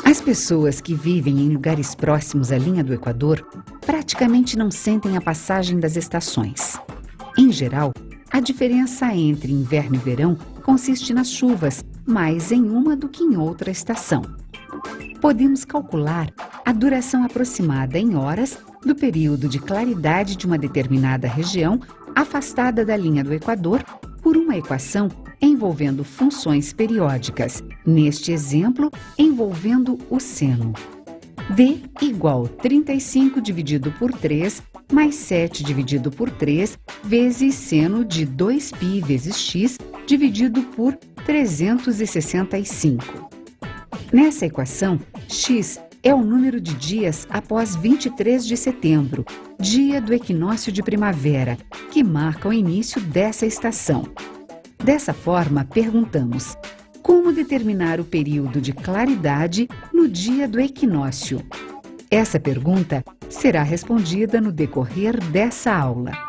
As pessoas que vivem em lugares próximos à linha do Equador praticamente não sentem a passagem das estações. Em geral, a diferença entre inverno e verão consiste nas chuvas, mais em uma do que em outra estação. Podemos calcular a duração aproximada em horas do período de claridade de uma determinada região afastada da linha do Equador por uma equação envolvendo funções periódicas, neste exemplo, envolvendo o seno. D igual 35 dividido por 3 mais 7 dividido por 3 vezes seno de 2π vezes x dividido por 365. Nessa equação, x é o número de dias após 23 de setembro, dia do equinócio de primavera, que marca o início dessa estação. Dessa forma, perguntamos: como determinar o período de claridade no dia do equinócio? Essa pergunta será respondida no decorrer dessa aula.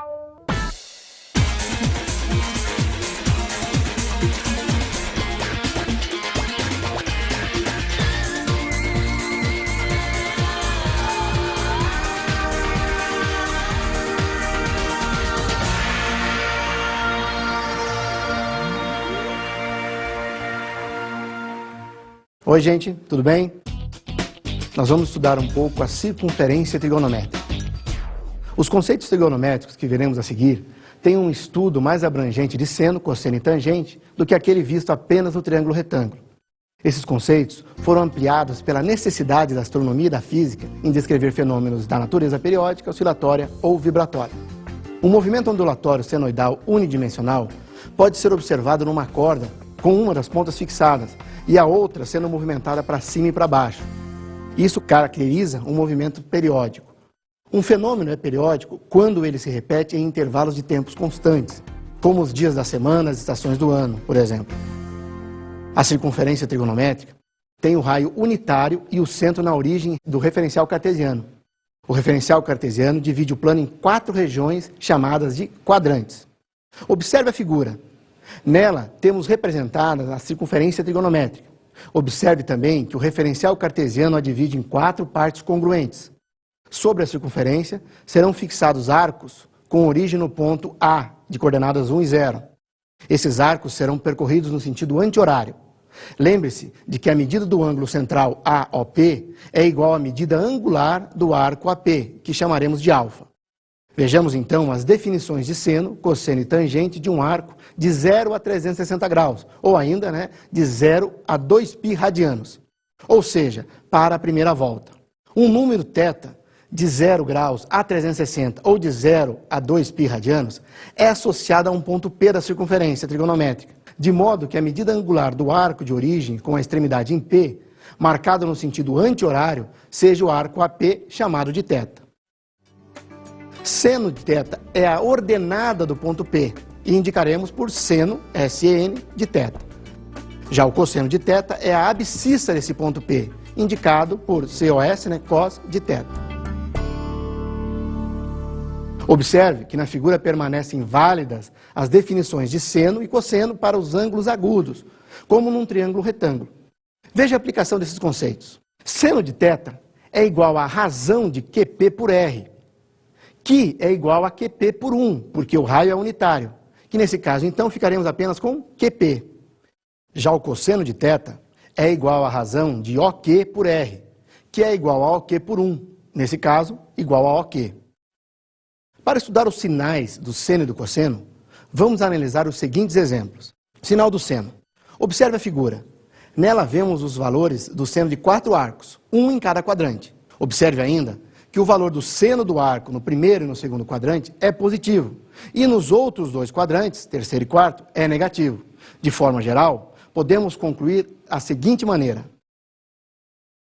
Oi, gente, tudo bem? Nós vamos estudar um pouco a circunferência trigonométrica. Os conceitos trigonométricos que veremos a seguir têm um estudo mais abrangente de seno, cosseno e tangente do que aquele visto apenas no triângulo retângulo. Esses conceitos foram ampliados pela necessidade da astronomia e da física em descrever fenômenos da natureza periódica, oscilatória ou vibratória. Um movimento ondulatório senoidal unidimensional pode ser observado numa corda com uma das pontas fixadas e a outra sendo movimentada para cima e para baixo. Isso caracteriza um movimento periódico. Um fenômeno é periódico quando ele se repete em intervalos de tempos constantes, como os dias da semana, as estações do ano, por exemplo. A circunferência trigonométrica tem o raio unitário e o centro na origem do referencial cartesiano. O referencial cartesiano divide o plano em 4 regiões chamadas de quadrantes. Observe a figura. Nela, temos representada a circunferência trigonométrica. Observe também que o referencial cartesiano a divide em 4 partes congruentes. Sobre a circunferência, serão fixados arcos com origem no ponto A, de coordenadas 1 e 0. Esses arcos serão percorridos no sentido anti-horário. Lembre-se de que a medida do ângulo central AOP é igual à medida angular do arco AP, que chamaremos de alfa. Vejamos então as definições de seno, cosseno e tangente de um arco de 0 a 360 graus, ou ainda de 0 a 2π radianos, ou seja, para a primeira volta. Um número θ de 0 graus a 360 ou de 0 a 2π radianos é associado a um ponto P da circunferência trigonométrica, de modo que a medida angular do arco de origem com a extremidade em P, marcado no sentido anti-horário, seja o arco AP chamado de θ. Seno de θ é a ordenada do ponto P e indicaremos por seno, SN, de θ. Já o cosseno de θ é a abscissa desse ponto P, indicado por COS, cos de θ. Observe que na figura permanecem válidas as definições de seno e cosseno para os ângulos agudos, como num triângulo retângulo. Veja a aplicação desses conceitos. Seno de θ é igual à razão de QP por R, que é igual a QP por 1, porque o raio é unitário, que nesse caso então ficaremos apenas com QP. Já o cosseno de θ é igual à razão de OQ por R, que é igual a OQ por 1, nesse caso igual a OQ. Para estudar os sinais do seno e do cosseno, vamos analisar os seguintes exemplos. Sinal do seno. Observe a figura. Nela vemos os valores do seno de 4 arcos, um em cada quadrante. Observe ainda que o valor do seno do arco no primeiro e no segundo quadrante é positivo, e nos outros 2 quadrantes, terceiro e quarto, é negativo. De forma geral, podemos concluir a seguinte maneira.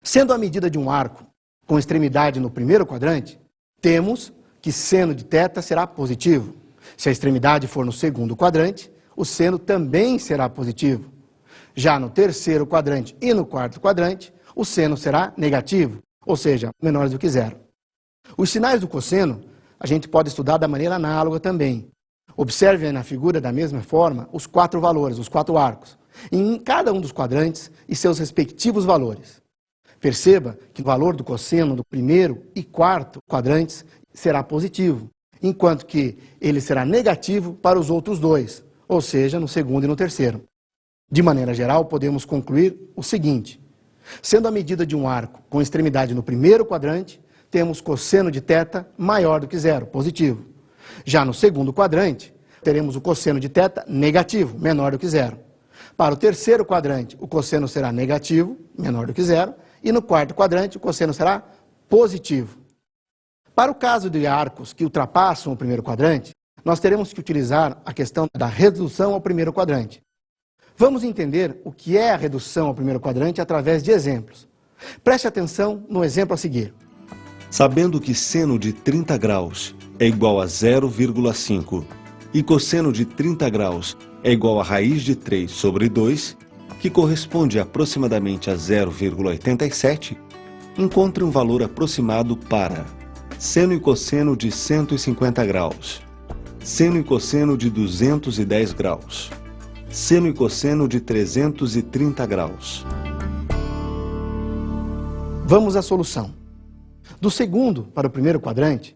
Sendo a medida de um arco com extremidade no primeiro quadrante, temos que seno de θ será positivo. Se a extremidade for no segundo quadrante, o seno também será positivo. Já no terceiro quadrante e no quarto quadrante, o seno será negativo, ou seja, menores do que 0. Os sinais do cosseno a gente pode estudar da maneira análoga também. Observe na figura da mesma forma os 4 valores, os 4 arcos, em cada um dos quadrantes e seus respectivos valores. Perceba que o valor do cosseno do primeiro e quarto quadrantes será positivo, enquanto que ele será negativo para os outros dois, ou seja, no segundo e no terceiro. De maneira geral, podemos concluir o seguinte: sendo a medida de um arco com extremidade no primeiro quadrante, temos cosseno de θ maior do que zero, positivo. Já no segundo quadrante, teremos o cosseno de θ negativo, menor do que zero. Para o terceiro quadrante, o cosseno será negativo, menor do que zero, e no quarto quadrante, o cosseno será positivo. Para o caso de arcos que ultrapassam o primeiro quadrante, nós teremos que utilizar a questão da redução ao primeiro quadrante. Vamos entender o que é a redução ao primeiro quadrante através de exemplos. Preste atenção no exemplo a seguir. Sabendo que seno de 30 graus é igual a 0,5 e cosseno de 30 graus é igual a raiz de 3 sobre 2, que corresponde aproximadamente a 0,87, encontre um valor aproximado para seno e cosseno de 150 graus, seno e cosseno de 210 graus, seno e cosseno de 330 graus. Vamos à solução. Do segundo para o primeiro quadrante,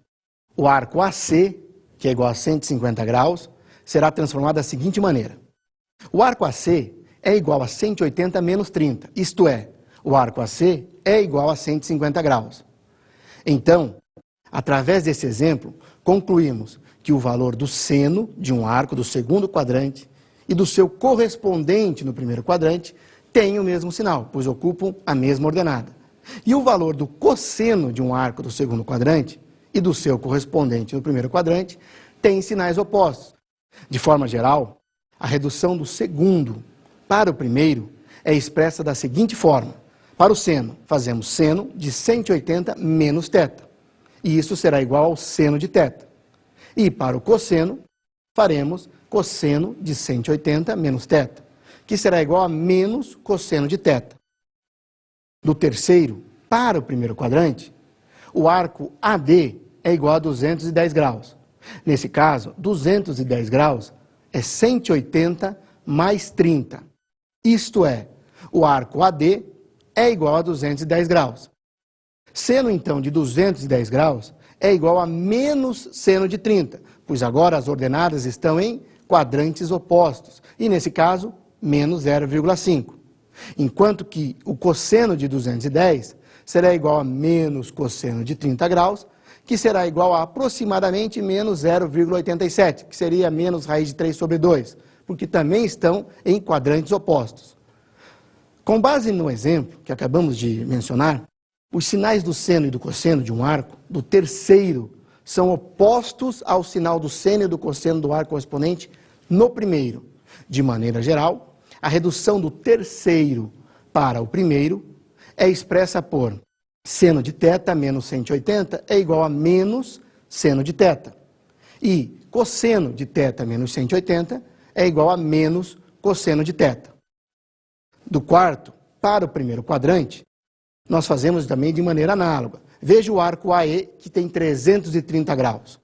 o arco AC, que é igual a 150 graus, será transformado da seguinte maneira. O arco AC é igual a 180 menos 30, isto é, o arco AC é igual a 150 graus. Então, através desse exemplo, concluímos que o valor do seno de um arco do segundo quadrante e do seu correspondente no primeiro quadrante têm o mesmo sinal, pois ocupam a mesma ordenada. E o valor do cosseno de um arco do segundo quadrante e do seu correspondente no primeiro quadrante têm sinais opostos. De forma geral, a redução do segundo para o primeiro é expressa da seguinte forma. Para o seno, fazemos seno de 180 menos θ, e isso será igual ao seno de θ. E para o cosseno, faremos cosseno de 180 menos θ, que será igual a menos cosseno de θ. Do terceiro para o primeiro quadrante, o arco AD é igual a 210 graus. Nesse caso, 210 graus é 180 mais 30. Isto é, o arco AD é igual a 210 graus. Seno, então, de 210 graus é igual a menos seno de 30, pois agora as ordenadas estão em quadrantes opostos, e nesse caso, menos 0,5. Enquanto que o cosseno de 210 será igual a menos cosseno de 30 graus, que será igual a aproximadamente menos 0,87, que seria menos raiz de 3 sobre 2, porque também estão em quadrantes opostos. Com base no exemplo que acabamos de mencionar, os sinais do seno e do cosseno de um arco, do terceiro, são opostos ao sinal do seno e do cosseno do arco correspondente no primeiro. De maneira geral, a redução do terceiro para o primeiro é expressa por seno de θ menos 180 é igual a menos seno de θ. E cosseno de θ menos 180 é igual a menos cosseno de θ. Do quarto para o primeiro quadrante, nós fazemos também de maneira análoga. Veja o arco AE, que tem 330 graus.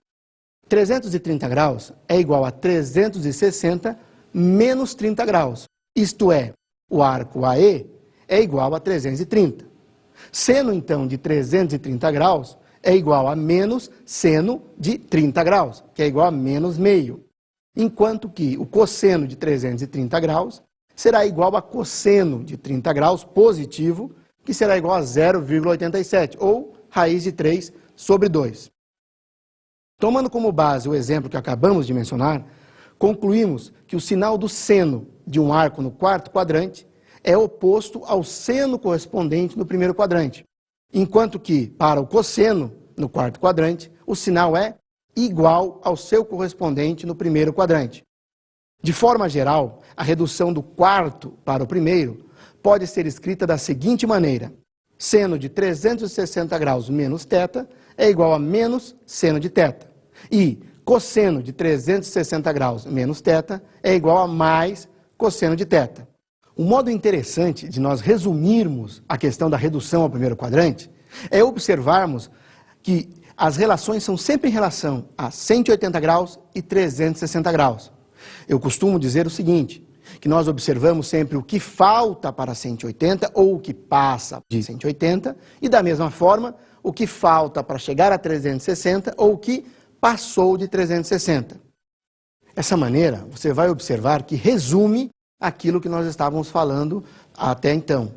330 graus é igual a 360 menos 30 graus. Isto é, o arco AE é igual a 330. Seno, então, de 330 graus é igual a menos seno de 30 graus, que é igual a menos meio. Enquanto que o cosseno de 330 graus será igual a cosseno de 30 graus positivo, que será igual a 0,87, ou raiz de 3 sobre 2. Tomando como base o exemplo que acabamos de mencionar, concluímos que o sinal do seno de um arco no quarto quadrante é oposto ao seno correspondente no primeiro quadrante, enquanto que, para o cosseno, no quarto quadrante, o sinal é igual ao seu correspondente no primeiro quadrante. De forma geral, a redução do quarto para o primeiro pode ser escrita da seguinte maneira: seno de 360 graus menos θ é igual a menos seno de θ. E cosseno de 360 graus menos θ é igual a mais cosseno de θ. Um modo interessante de nós resumirmos a questão da redução ao primeiro quadrante é observarmos que as relações são sempre em relação a 180 graus e 360 graus. Eu costumo dizer o seguinte, que nós observamos sempre o que falta para 180 ou o que passa de 180, e da mesma forma, o que falta para chegar a 360 ou o que passou de 360. Dessa maneira, você vai observar que resume aquilo que nós estávamos falando até então.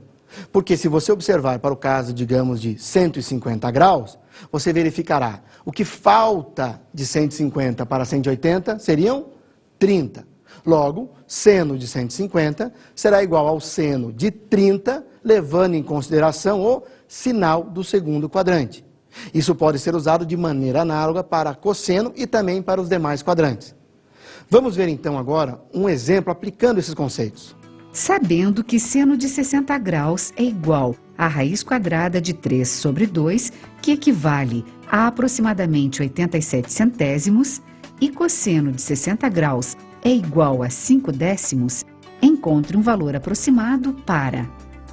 Porque se você observar para o caso, digamos, de 150 graus, você verificará o que falta de 150 para 180 seriam 30. Logo, seno de 150 será igual ao seno de 30, levando em consideração o sinal do segundo quadrante. Isso pode ser usado de maneira análoga para cosseno e também para os demais quadrantes. Vamos ver então agora um exemplo aplicando esses conceitos. Sabendo que seno de 60 graus é igual à raiz quadrada de 3 sobre 2, que equivale a aproximadamente 87 centésimos, e cosseno de 60 graus é igual a 5 décimos, encontre um valor aproximado para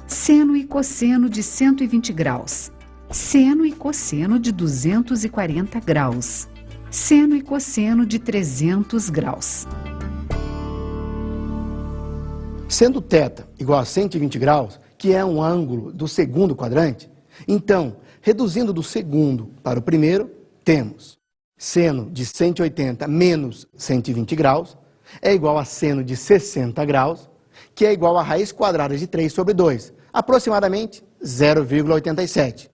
seno e cosseno de 120 graus, seno e cosseno de 240 graus, seno e cosseno de 300 graus. Sendo θ igual a 120 graus, que é um ângulo do segundo quadrante, então, reduzindo do segundo para o primeiro, temos seno de 180 menos 120 graus, é igual a seno de 60 graus, que é igual a raiz quadrada de 3 sobre 2, aproximadamente 0,87.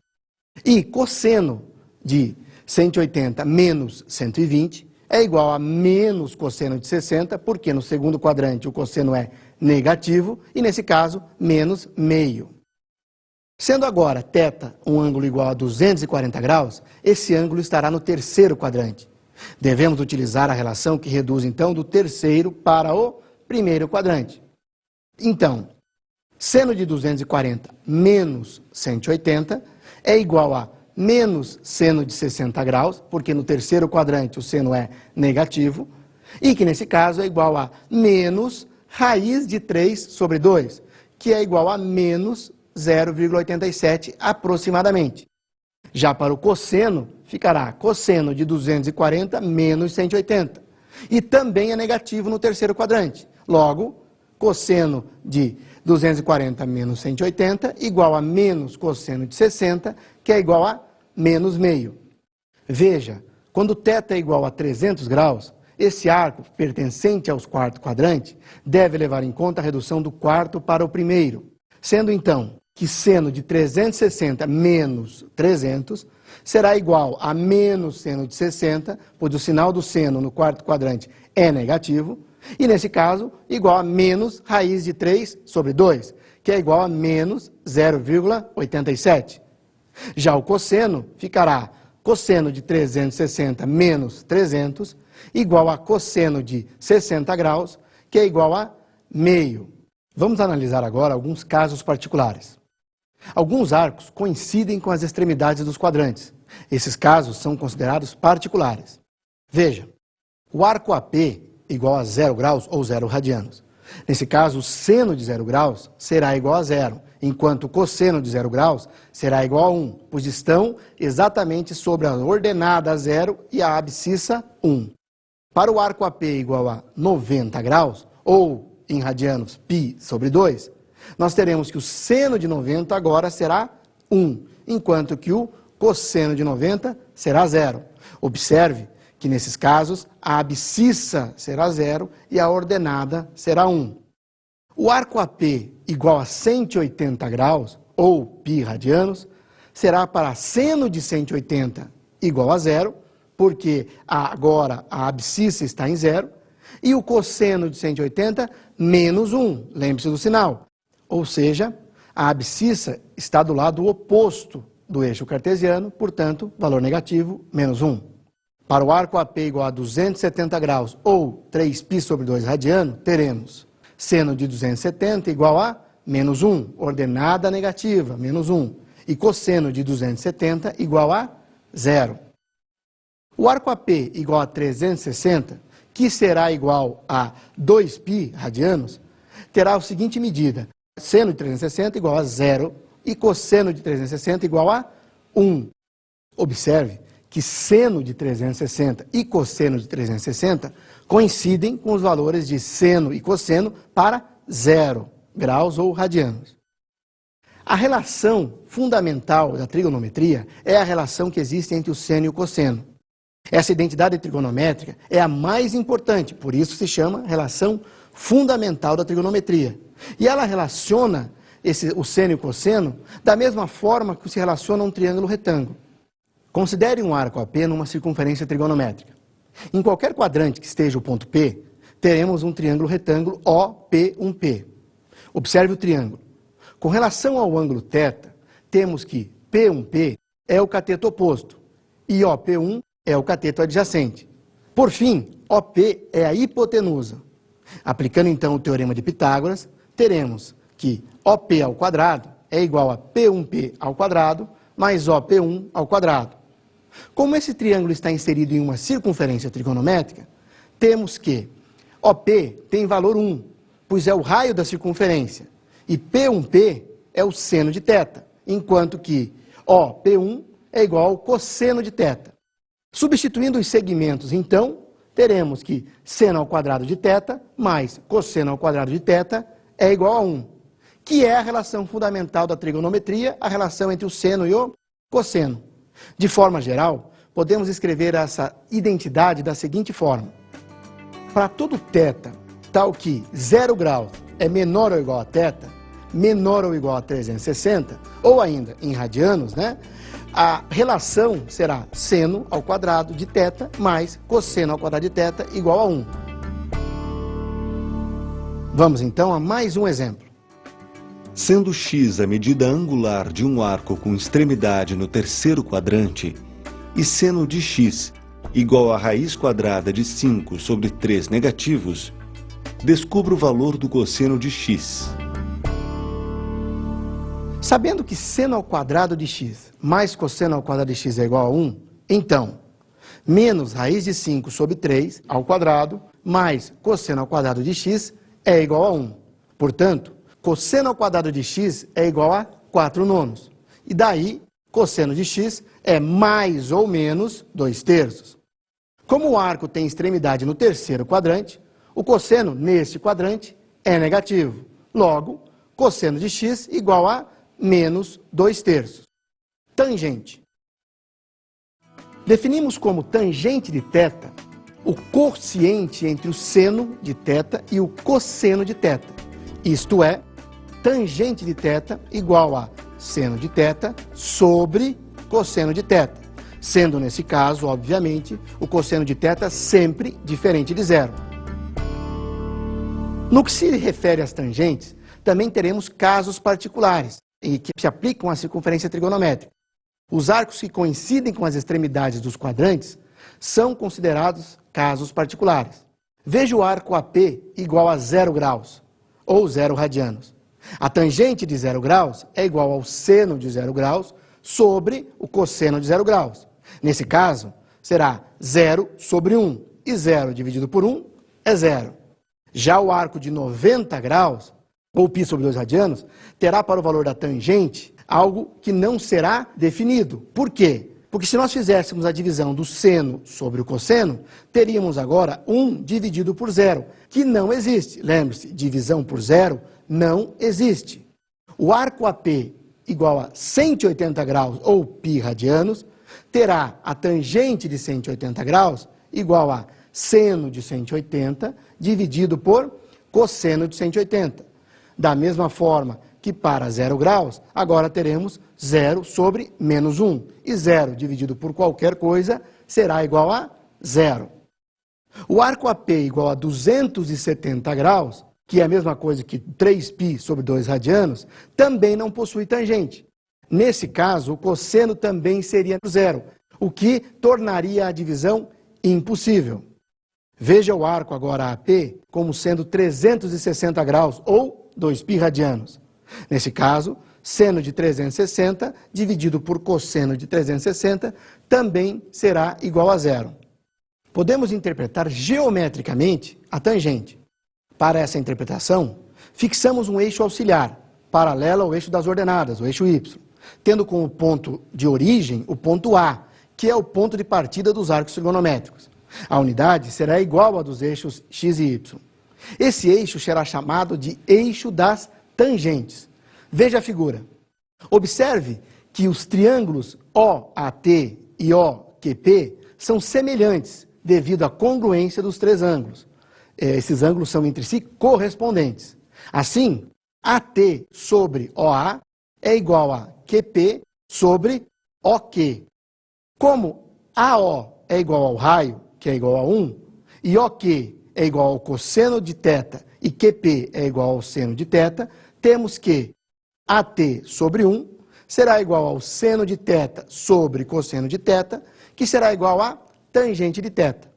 E cosseno de 180 menos 120 é igual a menos cosseno de 60, porque no segundo quadrante o cosseno é negativo, e nesse caso, menos meio. Sendo agora θ um ângulo igual a 240 graus, esse ângulo estará no terceiro quadrante. Devemos utilizar a relação que reduz então do terceiro para o primeiro quadrante. Então, seno de 240 menos 180 é igual a menos seno de 60 graus, porque no terceiro quadrante o seno é negativo, e que nesse caso é igual a menos raiz de 3 sobre 2, que é igual a menos 0,87 aproximadamente. Já para o cosseno, ficará cosseno de 240 menos 180. E também é negativo no terceiro quadrante. Logo, cosseno de 240 menos 180 igual a menos cosseno de 60, que é igual a menos meio. Veja, quando θ é igual a 300 graus, esse arco, pertencente aos quarto quadrante, deve levar em conta a redução do quarto para o primeiro. Sendo então que seno de 360 menos 300 será igual a menos seno de 60, pois o sinal do seno no quarto quadrante é negativo, e nesse caso, igual a menos raiz de 3 sobre 2, que é igual a menos 0,87. Já o cosseno ficará cosseno de 360 menos 300 igual a cosseno de 60 graus, que é igual a meio. Vamos analisar agora alguns casos particulares. Alguns arcos coincidem com as extremidades dos quadrantes. Esses casos são considerados particulares. Veja, o arco AP igual a 0 graus ou 0 radianos. Nesse caso, o seno de 0 graus será igual a 0, enquanto o cosseno de 0 graus será igual a 1, pois estão exatamente sobre a ordenada 0 e a abscissa 1. Para o arco AP igual a 90 graus, ou em radianos π sobre 2, nós teremos que o seno de 90 agora será 1, enquanto que o cosseno de 90 será 0. Observe que nesses casos a abscissa será 0 e a ordenada será 1. O arco AP igual a 180 graus, ou π radianos, será para seno de 180 igual a 0, porque agora a abscissa está em 0, e o cosseno de 180 menos 1, lembre-se do sinal. Ou seja, a abscissa está do lado oposto do eixo cartesiano, portanto, valor negativo, menos 1. Para o arco AP igual a 270 graus, ou 3π sobre 2 radiano, teremos seno de 270 igual a menos 1, ordenada negativa, menos 1, e cosseno de 270 igual a 0. O arco AP igual a 360, que será igual a 2π radianos, terá a seguinte medida: seno de 360 igual a 0 e cosseno de 360 igual a 1. Observe que seno de 360 e cosseno de 360 coincidem com os valores de seno e cosseno para 0 graus ou radianos. A relação fundamental da trigonometria é a relação que existe entre o seno e o cosseno. Essa identidade trigonométrica é a mais importante, por isso se chama relação fundamental da trigonometria. E ela relaciona o seno e o cosseno da mesma forma que se relaciona um triângulo retângulo. Considere um arco AP numa circunferência trigonométrica. Em qualquer quadrante que esteja o ponto P, teremos um triângulo retângulo OP1P. Observe o triângulo. Com relação ao ângulo θ, temos que P1P é o cateto oposto e OP1 é o cateto adjacente. Por fim, OP é a hipotenusa. Aplicando então o teorema de Pitágoras, teremos que OP ao quadrado é igual a P1P ao quadrado mais OP1 ao quadrado. Como esse triângulo está inserido em uma circunferência trigonométrica, temos que OP tem valor 1, pois é o raio da circunferência, e P1P é o seno de θ, enquanto que OP1 é igual ao cosseno de θ. Substituindo os segmentos, então, teremos que seno ao quadrado de θ mais cosseno ao quadrado de θ é igual a 1, que é a relação fundamental da trigonometria, a relação entre o seno e o cosseno. De forma geral, podemos escrever essa identidade da seguinte forma. Para todo θ, tal que 0 graus é menor ou igual a θ, menor ou igual a 360, ou ainda em radianos, a relação será seno ao quadrado de θ mais cosseno ao quadrado de θ igual a 1. Vamos então a mais um exemplo. Sendo x a medida angular de um arco com extremidade no terceiro quadrante, e seno de x igual a raiz quadrada de 5 sobre 3 negativos, descubra o valor do cosseno de x. Sabendo que seno ao quadrado de x mais cosseno ao quadrado de x é igual a 1, então, menos raiz de 5 sobre 3 ao quadrado mais cosseno ao quadrado de x é igual a 1. Portanto, cosseno ao quadrado de x é igual a 4 nonos. E daí, cosseno de x é mais ou menos 2/3. Como o arco tem extremidade no terceiro quadrante, o cosseno neste quadrante é negativo. Logo, cosseno de x igual a menos 2/3. Tangente. Definimos como tangente de θ o quociente entre o seno de θ e o cosseno de θ. Isto é, tangente de θ igual a seno de θ sobre cosseno de θ, sendo nesse caso, obviamente, o cosseno de θ sempre diferente de zero. No que se refere às tangentes, também teremos casos particulares, e que se aplicam à circunferência trigonométrica. Os arcos que coincidem com as extremidades dos quadrantes são considerados casos particulares. Veja o arco AP igual a 0 graus, ou 0 radianos. A tangente de 0 graus é igual ao seno de 0 graus sobre o cosseno de 0 graus. Nesse caso, será 0 sobre 1, e 0 dividido por 1 é 0. Já o arco de 90 graus, ou π sobre 2 radianos, terá para o valor da tangente algo que não será definido. Por quê? Porque se nós fizéssemos a divisão do seno sobre o cosseno, teríamos agora 1 dividido por 0, que não existe. Lembre-se, divisão por 0 não existe. O arco AP igual a 180 graus ou π radianos, terá a tangente de 180 graus igual a seno de 180 dividido por cosseno de 180. Da mesma forma que para 0 graus, agora teremos 0 sobre menos 1. E 0 dividido por qualquer coisa será igual a 0. O arco AP igual a 270 graus, que é a mesma coisa que 3π sobre 2 radianos, também não possui tangente. Nesse caso, o cosseno também seria 0, o que tornaria a divisão impossível. Veja o arco agora AP como sendo 360 graus, ou 2π radianos. Nesse caso, seno de 360 dividido por cosseno de 360 também será igual a 0. Podemos interpretar geometricamente a tangente. Para essa interpretação, fixamos um eixo auxiliar, paralelo ao eixo das ordenadas, o eixo y, tendo como ponto de origem o ponto A, que é o ponto de partida dos arcos trigonométricos. A unidade será igual a dos eixos x e y. Esse eixo será chamado de eixo das tangentes. Veja a figura. Observe que os triângulos OAT e OQP são semelhantes devido à congruência dos três ângulos. Esses ângulos são entre si correspondentes. Assim, AT sobre OA é igual a QP sobre OQ. Como AO é igual ao raio, que é igual a 1, e OQ é igual ao cosseno de θ e QP é igual ao seno de θ, temos que AT sobre 1 será igual ao seno de θ sobre cosseno de θ, que será igual a tangente de θ.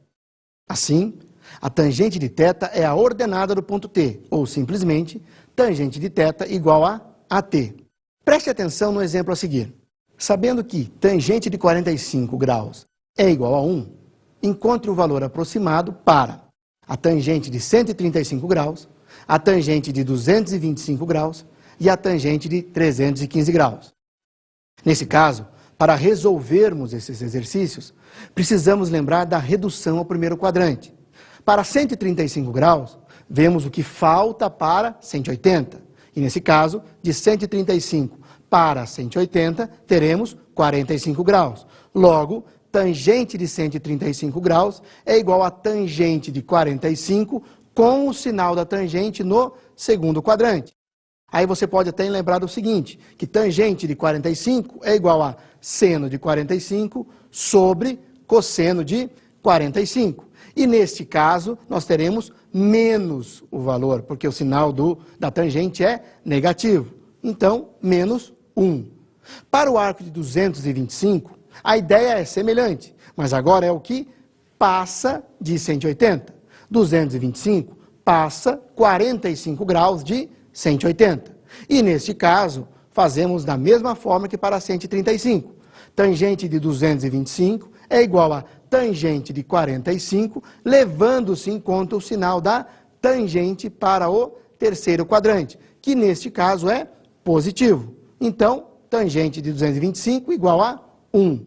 Assim, a tangente de θ é a ordenada do ponto T, ou simplesmente, tangente de θ igual a AT. Preste atenção no exemplo a seguir. Sabendo que tangente de 45 graus é igual a 1, encontre o valor aproximado para a tangente de 135 graus, a tangente de 225 graus e a tangente de 315 graus. Nesse caso, para resolvermos esses exercícios, precisamos lembrar da redução ao primeiro quadrante. Para 135 graus, vemos o que falta para 180. E nesse caso, de 135 para 180, teremos 45 graus. Logo, tangente de 135 graus é igual a tangente de 45 com o sinal da tangente no segundo quadrante. Aí você pode até lembrar do seguinte, que tangente de 45 é igual a seno de 45 sobre cosseno de 45. E neste caso, nós teremos menos o valor, porque o sinal da tangente é negativo. Então, menos 1. Para o arco de 225, a ideia é semelhante, mas agora é o que passa de 180. 225 passa 45 graus de 180. E neste caso, fazemos da mesma forma que para 135. Tangente de 225 é igual a tangente de 45, levando-se em conta o sinal da tangente para o terceiro quadrante, que neste caso é positivo. Então, tangente de 225 igual a 1.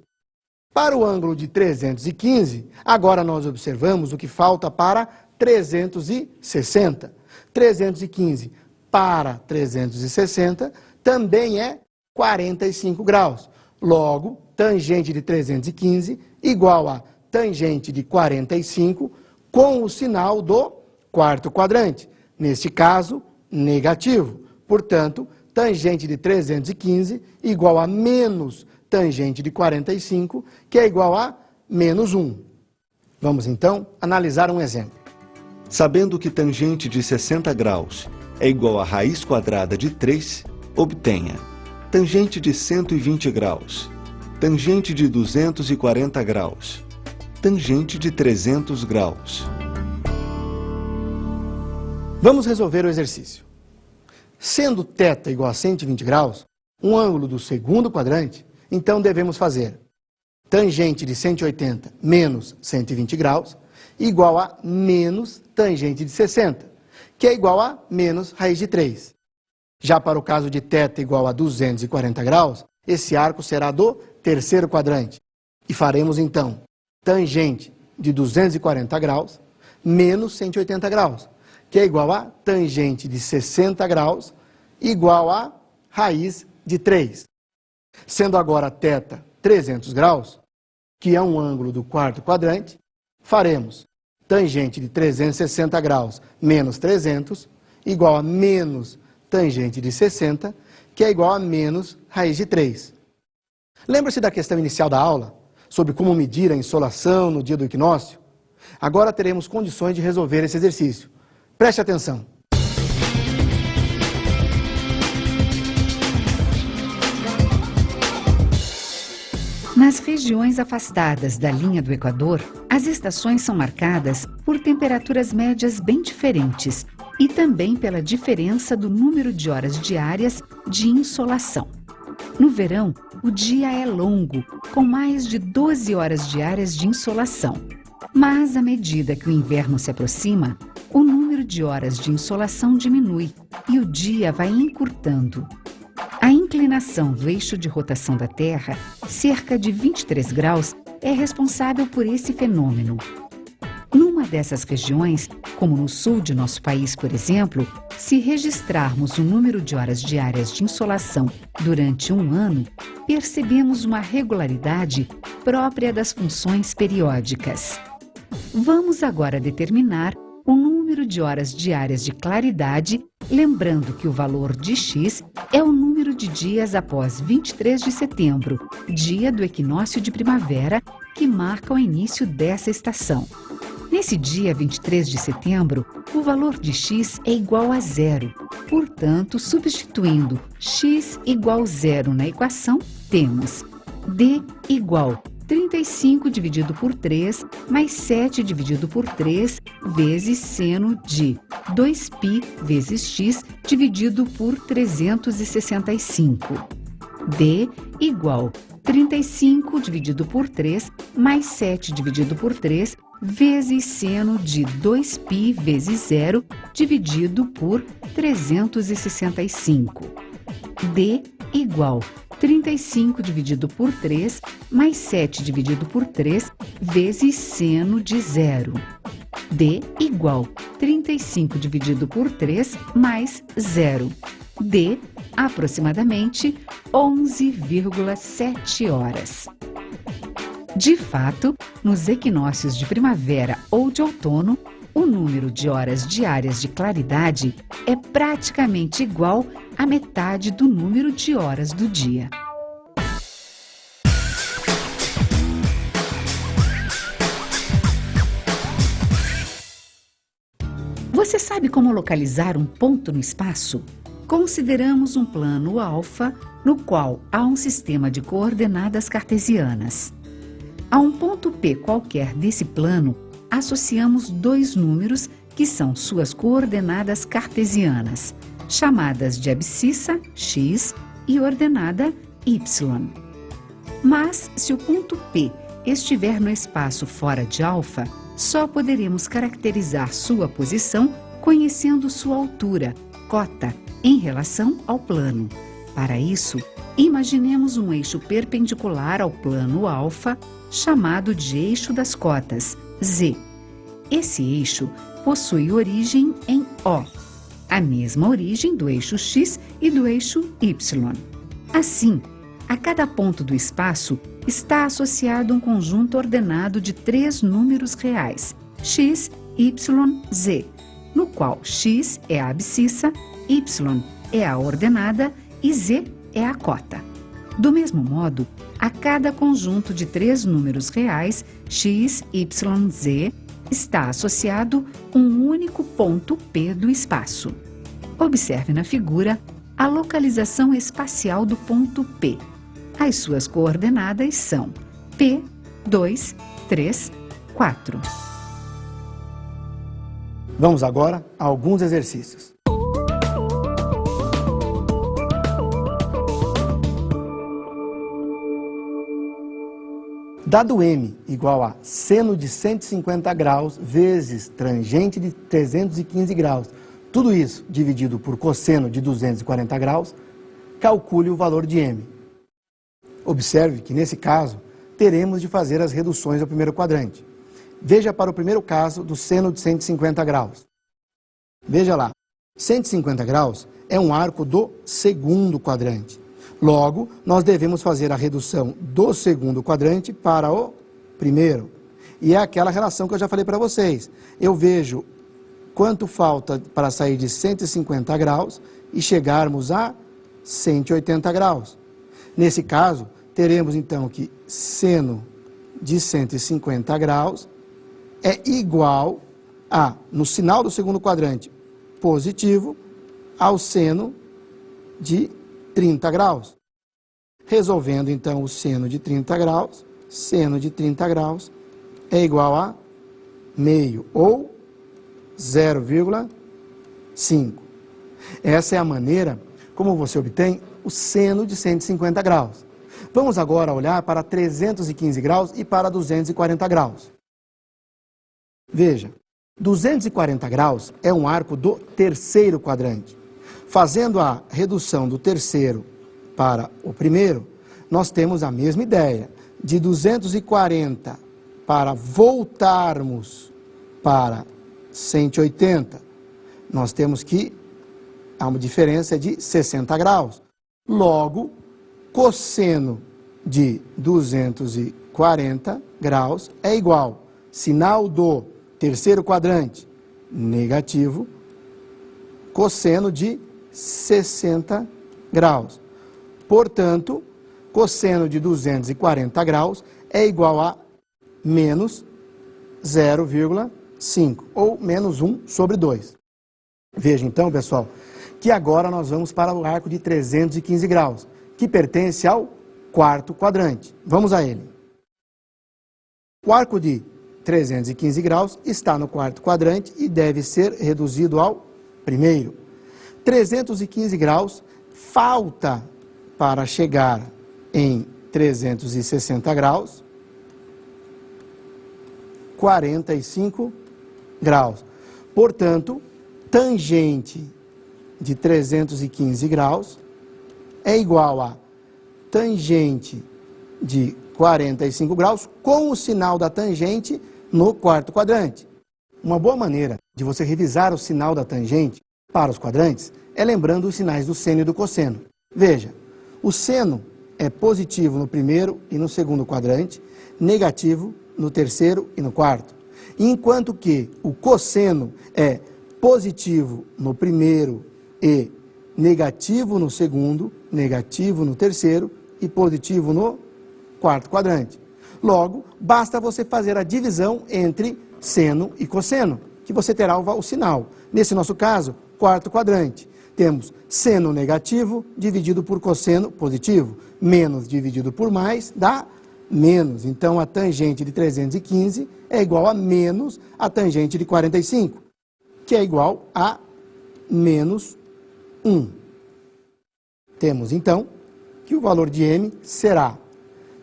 Para o ângulo de 315, agora nós observamos o que falta para 360. 315 para 360 também é 45 graus. Logo, tangente de 315 igual a tangente de 45 com o sinal do quarto quadrante. Neste caso, negativo. Portanto, tangente de 315 igual a menos tangente de 45, que é igual a menos 1. Vamos então analisar um exemplo. Sabendo que tangente de 60 graus é igual a raiz quadrada de 3, obtenha tangente de 120 graus, tangente de 240 graus, tangente de 300 graus. Vamos resolver o exercício. Sendo θ igual a 120 graus, um ângulo do segundo quadrante, então devemos fazer tangente de 180 menos 120 graus igual a menos tangente de 60, que é igual a menos raiz de 3. Já para o caso de θ igual a 240 graus, esse arco será do terceiro quadrante. E faremos então tangente de 240 graus menos 180 graus, que é igual a tangente de 60 graus igual a raiz de 3. Sendo agora θ 300 graus, que é um ângulo do quarto quadrante, faremos tangente de 360 graus menos 300 igual a menos tangente de 60, que é igual a menos raiz de 3. Lembra-se da questão inicial da aula, sobre como medir a insolação no dia do equinócio? Agora teremos condições de resolver esse exercício. Preste atenção. Nas regiões afastadas da linha do Equador, as estações são marcadas por temperaturas médias bem diferentes e também pela diferença do número de horas diárias de insolação. No verão, o dia é longo, com mais de 12 horas diárias de insolação. Mas, à medida que o inverno se aproxima, o número de horas de insolação diminui e o dia vai encurtando. A inclinação do eixo de rotação da Terra, cerca de 23 graus, é responsável por esse fenômeno. Numa dessas regiões, como no sul de nosso país, por exemplo, se registrarmos o número de horas diárias de insolação durante um ano, percebemos uma regularidade própria das funções periódicas. Vamos agora determinar o número de horas diárias de claridade, lembrando que o valor de x é o número de dias após 23 de setembro, dia do equinócio de primavera, que marca o início dessa estação. Nesse dia 23 de setembro, o valor de x é igual a zero. Portanto, substituindo x igual zero na equação, temos d igual 35 dividido por 3 mais 7 dividido por 3 vezes seno de 2π vezes x dividido por 365. D igual 35 dividido por 3 mais 7 dividido por 3 vezes seno de 2π vezes 0 dividido por 365. D igual 35 dividido por 3 mais 7 dividido por 3 vezes seno de 0. D igual 35 dividido por 3 mais 0. D, aproximadamente 11,7 horas. De fato, nos equinócios de primavera ou de outono, o número de horas diárias de claridade é praticamente igual à metade do número de horas do dia. Você sabe como localizar um ponto no espaço? Consideramos um plano alfa no qual há um sistema de coordenadas cartesianas. A um ponto P qualquer desse plano, associamos dois números que são suas coordenadas cartesianas, chamadas de abscissa, x, e ordenada, y. Mas, se o ponto P estiver no espaço fora de alfa, só poderemos caracterizar sua posição conhecendo sua altura, cota, em relação ao plano. Para isso, imaginemos um eixo perpendicular ao plano alfa, chamado de eixo das cotas, z. Esse eixo possui origem em O, a mesma origem do eixo x e do eixo y. Assim, a cada ponto do espaço está associado um conjunto ordenado de três números reais, x, y, z, no qual x é a abscissa, y é a ordenada e z é a cota. Do mesmo modo, a cada conjunto de três números reais, x, y, z, está associado um único ponto P do espaço. Observe na figura a localização espacial do ponto P. As suas coordenadas são P, 2, 3, 4. Vamos agora a alguns exercícios. Dado m igual a seno de 150 graus vezes tangente de 315 graus, tudo isso dividido por cosseno de 240 graus, calcule o valor de m. Observe que, nesse caso, teremos de fazer as reduções ao primeiro quadrante. Veja para o primeiro caso do seno de 150 graus. Veja lá, 150 graus é um arco do segundo quadrante. Logo, nós devemos fazer a redução do segundo quadrante para o primeiro. E é aquela relação que eu já falei para vocês. Eu vejo quanto falta para sair de 150 graus e chegarmos a 180 graus. Nesse caso, teremos então que seno de 150 graus é igual a, no sinal do segundo quadrante, positivo, ao seno de 30 graus. Resolvendo então o seno de 30 graus é igual a meio ou 0,5. Essa é a maneira como você obtém o seno de 150 graus. Vamos agora olhar para 315 graus e para 240 graus. Veja, 240 graus é um arco do terceiro quadrante. Fazendo a redução do terceiro para o primeiro, nós temos a mesma ideia. De 240 para voltarmos para 180, nós temos que há uma diferença de 60 graus. Logo, cosseno de 240 graus é igual, sinal do terceiro quadrante, negativo, cosseno de 60 graus. Portanto, cosseno de 240 graus é igual a menos 0,5, ou menos 1 sobre 2. Veja então, pessoal, que agora nós vamos para o arco de 315 graus, que pertence ao quarto quadrante. Vamos a ele. O arco de 315 graus está no quarto quadrante e deve ser reduzido ao primeiro. 315 graus falta para chegar em 360 graus, 45 graus. Portanto, tangente de 315 graus é igual a tangente de 45 graus com o sinal da tangente no quarto quadrante. Uma boa maneira de você revisar o sinal da tangente para os quadrantes é lembrando os sinais do seno e do cosseno. Veja, o seno é positivo no primeiro e no segundo quadrante, negativo no terceiro e no quarto. Enquanto que o cosseno é positivo no primeiro e negativo no segundo, negativo no terceiro e positivo no quarto quadrante. Logo, basta você fazer a divisão entre seno e cosseno, que você terá o sinal. Nesse nosso caso, quarto quadrante. Temos seno negativo dividido por cosseno positivo. Menos dividido por mais dá menos. Então, a tangente de 315 é igual a menos a tangente de 45, que é igual a menos 1. Temos, então, que o valor de m será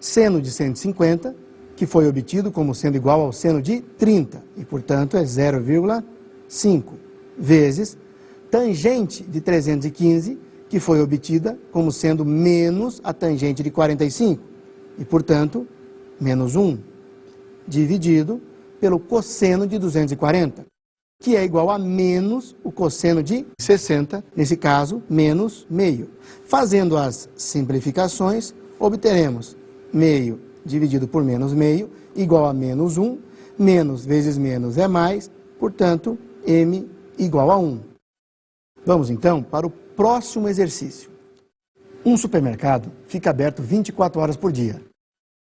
seno de 150, que foi obtido como sendo igual ao seno de 30, e, portanto, é 0,5, vezes tangente de 315, que foi obtida como sendo menos a tangente de 45, e, portanto, menos 1, dividido pelo cosseno de 240, que é igual a menos o cosseno de 60, nesse caso, menos meio. Fazendo as simplificações, obteremos meio dividido por menos meio, igual a menos 1, menos vezes menos é mais, portanto, m igual a 1. Vamos, então, para o próximo exercício. Um supermercado fica aberto 24 horas por dia.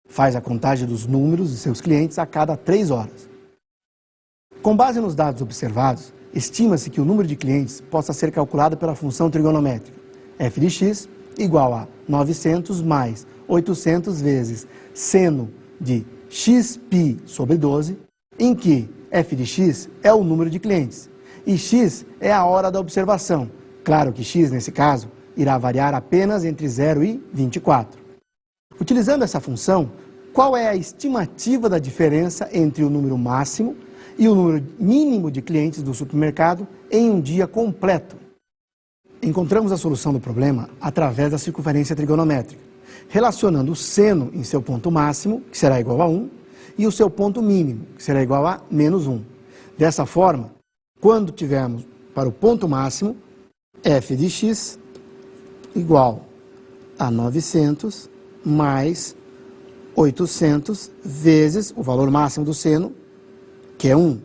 Faz a contagem dos números de seus clientes a cada 3 horas. Com base nos dados observados, estima-se que o número de clientes possa ser calculado pela função trigonométrica f de x igual a 900 mais 800 vezes seno de xπ sobre 12, em que f de x é o número de clientes e x é a hora da observação. Claro que x, nesse caso, irá variar apenas entre 0 e 24. Utilizando essa função, qual é a estimativa da diferença entre o número máximo e o número mínimo de clientes do supermercado em um dia completo? Encontramos a solução do problema através da circunferência trigonométrica, relacionando o seno em seu ponto máximo, que será igual a 1, e o seu ponto mínimo, que será igual a menos 1. Dessa forma, quando tivermos para o ponto máximo, f de x igual a 900 mais 800 vezes o valor máximo do seno, que é 1.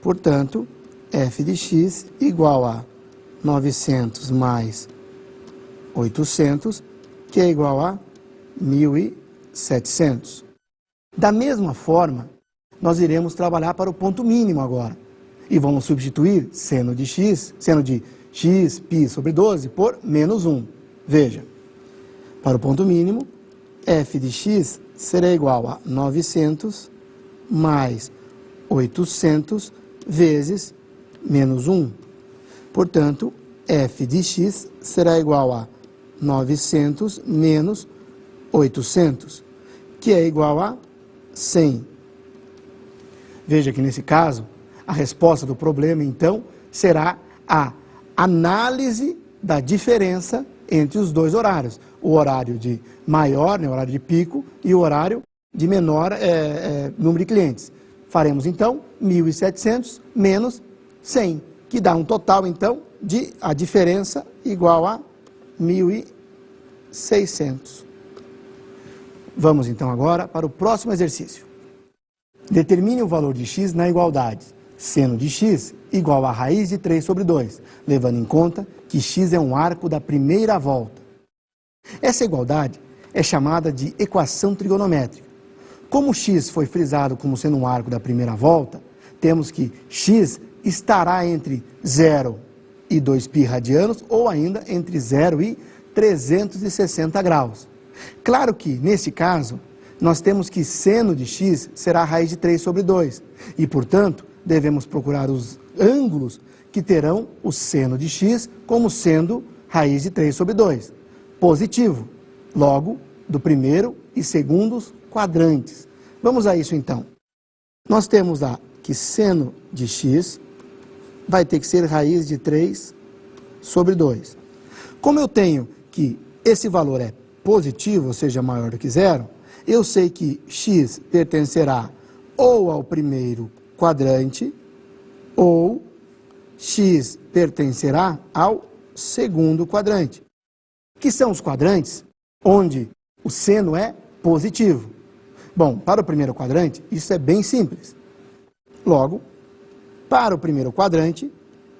Portanto, f de x igual a 900 mais 800, que é igual a 1.700. Da mesma forma, nós iremos trabalhar para o ponto mínimo agora. E vamos substituir seno de x π sobre 12 por menos 1. Veja, para o ponto mínimo, f de x será igual a 900 mais 800 vezes menos 1. Portanto, f de x será igual a 900 menos 800, que é igual a 100. Veja que, nesse caso, a resposta do problema, então, será a análise da diferença entre os dois horários. O horário de maior, o horário de pico, e o horário de menor número de clientes. Faremos, então, 1.700 menos 100, que dá um total, então, de a diferença igual a 1.600. Vamos, então, agora para o próximo exercício. Determine o valor de x na igualdade. Seno de x igual a raiz de 3 sobre 2, levando em conta que x é um arco da primeira volta. Essa igualdade é chamada de equação trigonométrica. Como x foi frisado como sendo um arco da primeira volta, temos que x estará entre 0 e 2π radianos, ou ainda entre 0 e 360 graus. Claro que, nesse caso, nós temos que seno de x será a raiz de 3 sobre 2, e, portanto, devemos procurar os ângulos que terão o seno de x como sendo raiz de 3 sobre 2. Positivo, logo, do primeiro e segundos quadrantes. Vamos a isso, então. Nós temos lá que seno de x vai ter que ser raiz de 3 sobre 2. Como eu tenho que esse valor é positivo, ou seja, maior do que zero, eu sei que x pertencerá ou ao primeiro quadrante, ou x pertencerá ao segundo quadrante, que são os quadrantes onde o seno é positivo. Bom, para o primeiro quadrante, isso é bem simples. Logo, para o primeiro quadrante,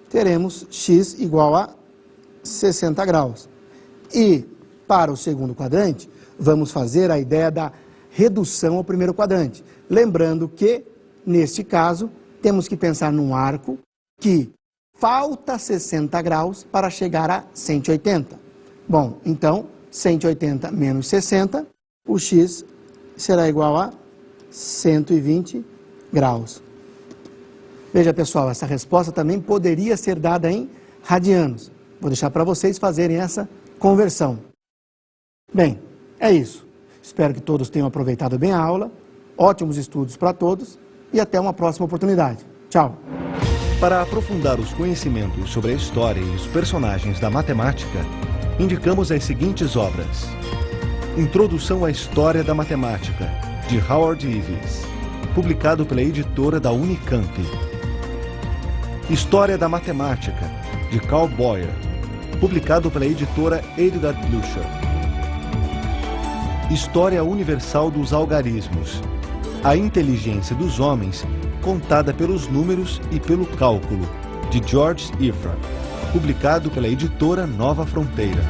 teremos x igual a 60 graus. E para o segundo quadrante, vamos fazer a ideia da redução ao primeiro quadrante. Lembrando que, neste caso, temos que pensar num arco que falta 60 graus para chegar a 180. Bom, então, 180 menos 60, o x será igual a 120 graus. Veja, pessoal, essa resposta também poderia ser dada em radianos. Vou deixar para vocês fazerem essa conversão. Bem, é isso. Espero que todos tenham aproveitado bem a aula. Ótimos estudos para todos e até uma próxima oportunidade. Tchau! Para aprofundar os conhecimentos sobre a história e os personagens da matemática, indicamos as seguintes obras. Introdução à História da Matemática, de Howard Ives, publicado pela editora da Unicamp. História da Matemática, de Carl Boyer, publicado pela editora Edgar Blucher. História Universal dos Algarismos, a inteligência dos homens contada pelos números e pelo cálculo, de George Ifrah, publicado pela editora Nova Fronteira.